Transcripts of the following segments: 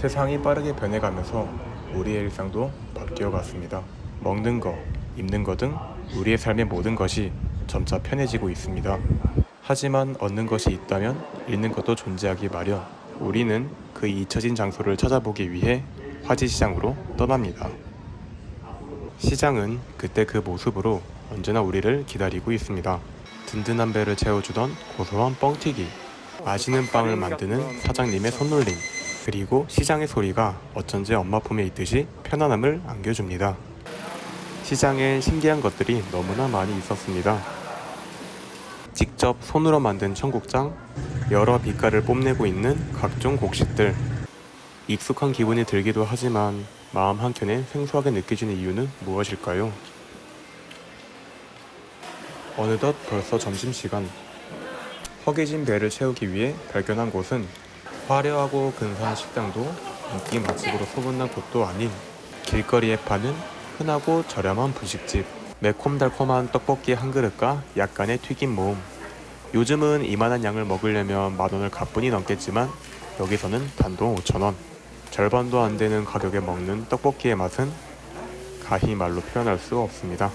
세상이 빠르게 변해가면서 우리의 일상도 바뀌어갔습니다. 먹는 거, 입는 거 등 우리의 삶의 모든 것이 점차 편해지고 있습니다. 하지만 얻는 것이 있다면 잃는 것도 존재하기 마련. 우리는 그 잊혀진 장소를 찾아보기 위해 화지시장으로 떠납니다. 시장은 그때 그 모습으로 언제나 우리를 기다리고 있습니다. 든든한 배를 채워주던 고소한 뻥튀기, 맛있는 빵을 만드는 사장님의 손놀림, 그리고 시장의 소리가 어쩐지 엄마 품에 있듯이 편안함을 안겨줍니다. 시장엔 신기한 것들이 너무나 많이 있었습니다. 직접 손으로 만든 청국장, 여러 빛깔을 뽐내고 있는 각종 곡식들. 익숙한 기분이 들기도 하지만 마음 한켠에 생소하게 느껴지는 이유는 무엇일까요? 어느덧 벌써 점심시간. 허기진 배를 채우기 위해 발견한 곳은 화려하고 근사한 식당도 인기 맛집으로 소문난 곳도 아닌 길거리에 파는 흔하고 저렴한 분식집. 매콤달콤한 떡볶이 한 그릇과 약간의 튀김 모음. 요즘은 이만한 양을 먹으려면 10,000원을 가뿐히 넘겠지만 여기서는 단돈 5,000원. 절반도 안 되는 가격에 먹는 떡볶이의 맛은 가히 말로 표현할 수 없습니다.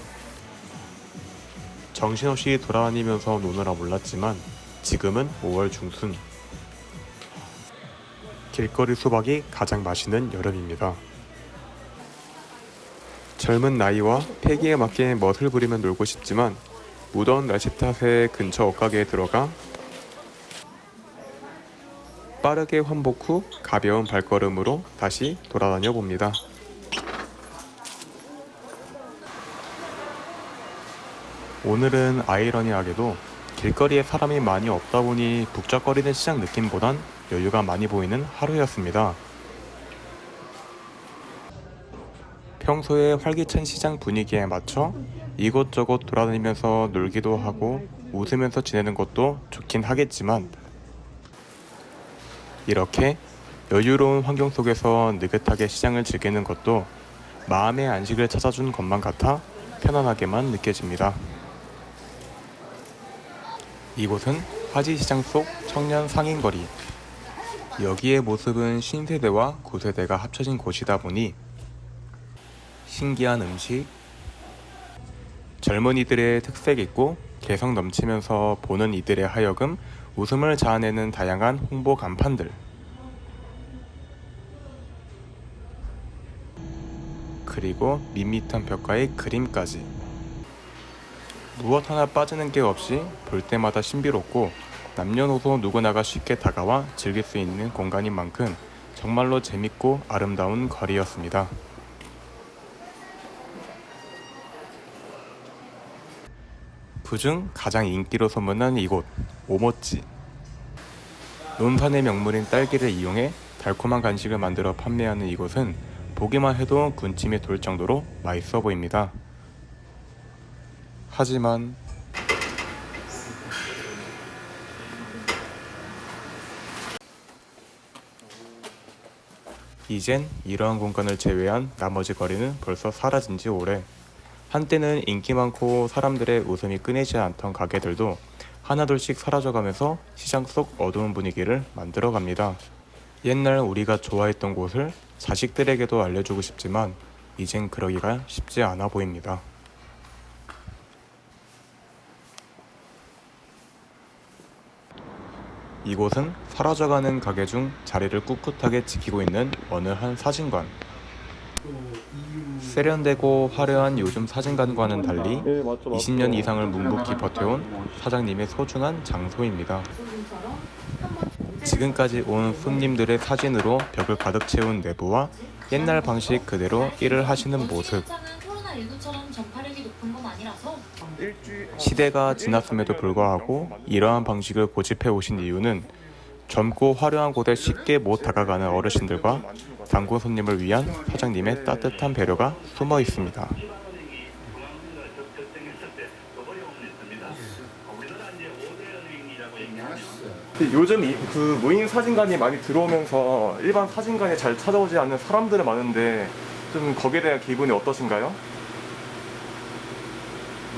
정신없이 돌아다니면서 노느라 몰랐지만 지금은 5월 중순. 길거리 수박이 가장 맛있는 여름입니다. 젊은 나이와 패기에 맞게 멋을 부리며 놀고 싶지만 무더운 날씨 탓에 근처 옷가게에 들어가 빠르게 환복 후 가벼운 발걸음으로 다시 돌아다녀 봅니다. 오늘은 아이러니하게도 길거리에 사람이 많이 없다 보니 북적거리는 시장 느낌보단 여유가 많이 보이는 하루였습니다. 평소에 활기찬 시장 분위기에 맞춰 이곳저곳 돌아다니면서 놀기도 하고 웃으면서 지내는 것도 좋긴 하겠지만 이렇게 여유로운 환경 속에서 느긋하게 시장을 즐기는 것도 마음의 안식을 찾아준 것만 같아 편안하게만 느껴집니다. 이곳은 화지시장 속 청년 상인거리. 여기의 모습은 신세대와 구세대가 합쳐진 곳이다 보니 신기한 음식, 젊은이들의 특색 있고 개성 넘치면서 보는 이들의 하여금 웃음을 자아내는 다양한 홍보 간판들, 그리고 밋밋한 벽화의 그림까지. 무엇 하나 빠지는 게 없이 볼 때마다 신비롭고 남녀노소 누구나가 쉽게 다가와 즐길 수 있는 공간인 만큼 정말로 재밌고 아름다운 거리였습니다. 그중 가장 인기로 소문난 이곳, 오모찌. 논산의 명물인 딸기를 이용해 달콤한 간식을 만들어 판매하는 이곳은 보기만 해도 군침이 돌 정도로 맛있어 보입니다. 하지만 이젠 이러한 공간을 제외한 나머지 거리는 벌써 사라진 지 오래. 한때는 인기 많고 사람들의 웃음이 끊이지 않던 가게들도 하나둘씩 사라져가면서 시장 속 어두운 분위기를 만들어갑니다. 옛날 우리가 좋아했던 곳을 자식들에게도 알려주고 싶지만 이젠 그러기가 쉽지 않아 보입니다. 이곳은 사라져가는 가게 중 자리를 꿋꿋하게 지키고 있는 어느 한 사진관. 세련되고 화려한 요즘 사진관과는 달리 20년 이상을 묵묵히 버텨온 사장님의 소중한 장소입니다. 지금까지 온 손님들의 사진으로 벽을 가득 채운 내부와 옛날 방식 그대로 일을 하시는 모습. 시대가 지났음에도 불구하고 이러한 방식을 고집해 오신 이유는 젊고 화려한 곳에 쉽게 못 다가가는 어르신들과 단골 손님을 위한 사장님의 따뜻한 배려가 숨어 있습니다. 요즘 그 무인 사진관이 많이 들어오면서 일반 사진관에 잘 찾아오지 않는 사람들은 많은데 좀 거기에 대한 기분이 어떠신가요?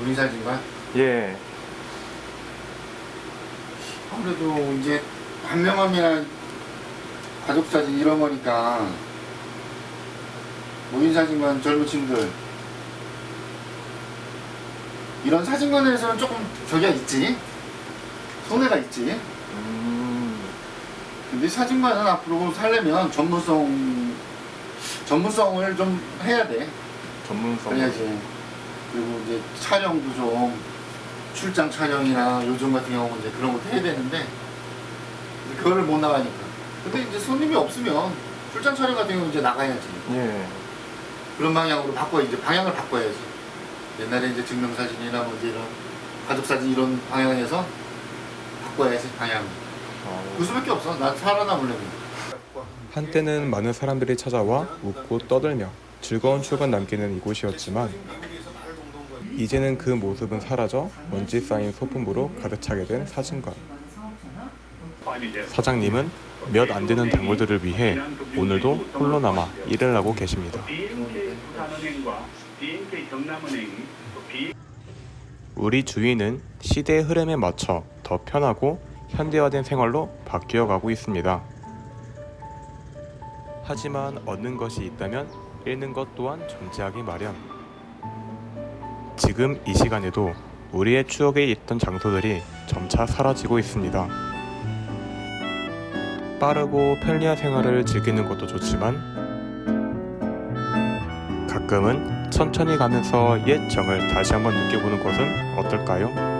무인 사진관? 예. 아무래도 이제 한 명이나 가족 사진 이런 거니까 모인 사진관 젊은 친구들 이런 사진관에서는 조금 저기가 있지, 손해가 있지. 근데 사진관은 앞으로 살려면 전문성을 좀 해야 돼. 전문성. 그래야지. 그리고 이제 촬영도 좀 출장 촬영이나 요즘 같은 경우는 이제 그런 것도 해야 되는데 그거를 못 나가니까. 근데 이제 손님이 없으면 출장 촬영 같은 경우는 이제 나가야지. 예. 그런 방향으로 이제 방향을 바꿔야지. 옛날에 이제 증명사진이나 뭐 이제 이런 가족사진 이런 방향에서 바꿔야지 방향을. 그 수밖에 없어. 난 살아남으려면. 한때는 많은 사람들이 찾아와 웃고 떠들며 즐거운 추억을 남기는 이곳이었지만 이제는 그 모습은 사라져 먼지 쌓인 소품으로 가득 차게 된 사진관. 사장님은 몇 안 되는 단골들을 위해 오늘도 홀로 남아 일을 하고 계십니다. 우리 주위는 시대의 흐름에 맞춰 더 편하고 현대화된 생활로 바뀌어가고 있습니다. 하지만 얻는 것이 있다면 잃는 것 또한 존재하기 마련. 지금 이 시간에도 우리의 추억에 있던 장소들이 점차 사라지고 있습니다. 빠르고 편리한 생활을 즐기는 것도 좋지만 가끔은 천천히 가면서 옛 정을 다시 한번 느껴보는 것은 어떨까요?